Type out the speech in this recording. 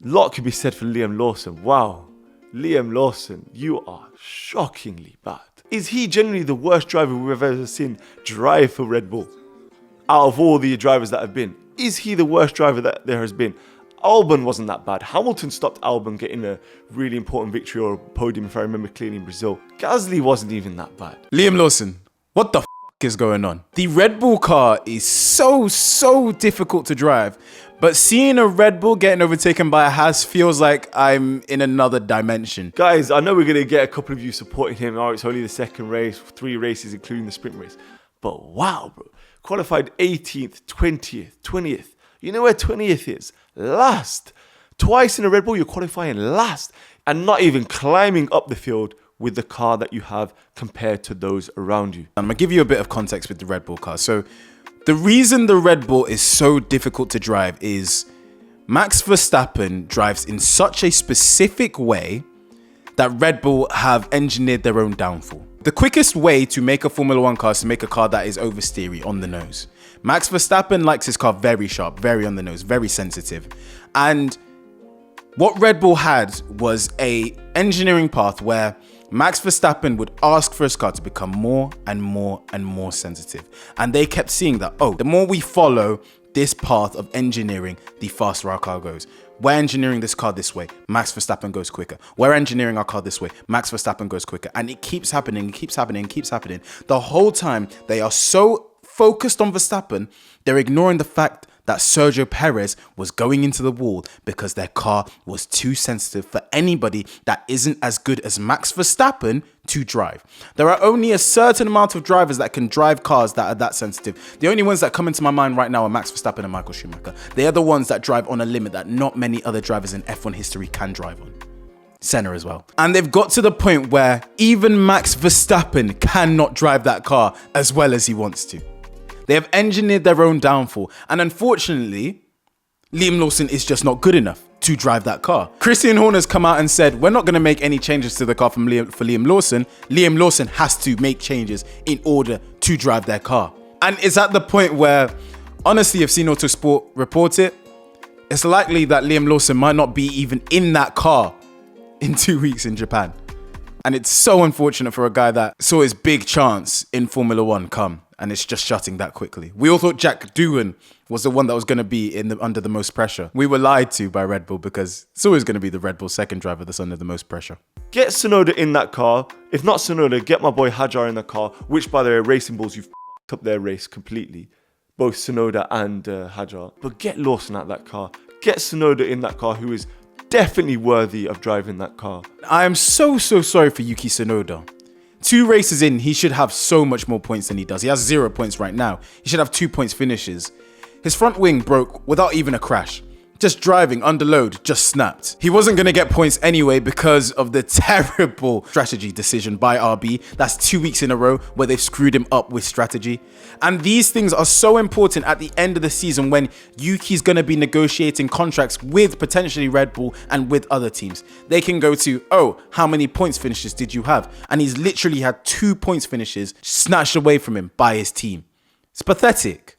lot could be said for Liam Lawson. Wow, Liam Lawson, you are shockingly bad. Is he generally the worst driver we've ever seen drive for Red Bull? Out of all the drivers that have been, is he the worst driver that there has been? Albon wasn't that bad. Hamilton stopped Albon getting a really important victory or podium, if I remember clearly, in Brazil. Gasly wasn't even that bad. Liam Lawson, what the is going on? The Red Bull car is so difficult to drive, but seeing a Red Bull getting overtaken by a Haas feels like I'm in another dimension. Guys, I know we're going to get a couple of you supporting him. Oh, it's only the second race, 3 races, including the sprint race. But wow, bro. Qualified 18th, 20th, 20th. You know where 20th is? Last. Twice in a Red Bull, you're qualifying last and not even climbing up the field with the car that you have compared to those around you. I'm going to give you a bit of context with the Red Bull car. So the reason the Red Bull is so difficult to drive is Max Verstappen drives in such a specific way that Red Bull have engineered their own downfall. The quickest way to make a Formula 1 car is to make a car that is oversteery, on the nose. Max Verstappen likes his car very sharp, very on the nose, very sensitive. And what Red Bull had was a engineering path where Max Verstappen would ask for his car to become more and more and more sensitive. And they kept seeing that, oh, the more we follow this path of engineering, the faster our car goes. We're engineering this car this way, Max Verstappen goes quicker. We're engineering our car this way, Max Verstappen goes quicker. And it keeps happening, it keeps happening, it keeps happening. The whole time they are so focused on Verstappen, they're ignoring the fact that Sergio Perez was going into the wall because their car was too sensitive for anybody that isn't as good as Max Verstappen to drive. There are only a certain amount of drivers that can drive cars that are that sensitive. The only ones that come into my mind right now are Max Verstappen and Michael Schumacher. They are the ones that drive on a limit that not many other drivers in F1 history can drive on. Senna as well. And they've got to the point where even Max Verstappen cannot drive that car as well as he wants to. They have engineered their own downfall. And unfortunately, Liam Lawson is just not good enough to drive that car. Christian Horner's come out and said, we're not going to make any changes to the car for Liam Lawson. Liam Lawson has to make changes in order to drive their car. And it's at the point where, honestly, if seen Autosport report it, it's likely that Liam Lawson might not be even in that car in 2 weeks in Japan. And it's so unfortunate for a guy that saw his big chance in Formula 1 come. And it's just shutting that quickly. We all thought Jack Doohan was the one that was going to be under the most pressure. We were lied to by Red Bull because it's always going to be the Red Bull second driver that's under the most pressure. Get Tsunoda in that car. If not Tsunoda, get my boy Hadjar in the car, which, by the way, Racing Bulls, you've f***ed up their race completely. Both Tsunoda and Hadjar. But get Lawson out that car. Get Tsunoda in that car, who is definitely worthy of driving that car. I am so sorry for Yuki Tsunoda. 2 races in, he should have so much more points than he does. He has 0 points right now. He should have 2 points finishes. His front wing broke without even a crash. Just driving under load, just snapped. He wasn't going to get points anyway because of the terrible strategy decision by RB. That's 2 weeks in a row where they've screwed him up with strategy. And these things are so important at the end of the season when Yuki's going to be negotiating contracts with potentially Red Bull and with other teams. They can go to, oh, how many points finishes did you have? And he's literally had 2 points finishes snatched away from him by his team. It's pathetic.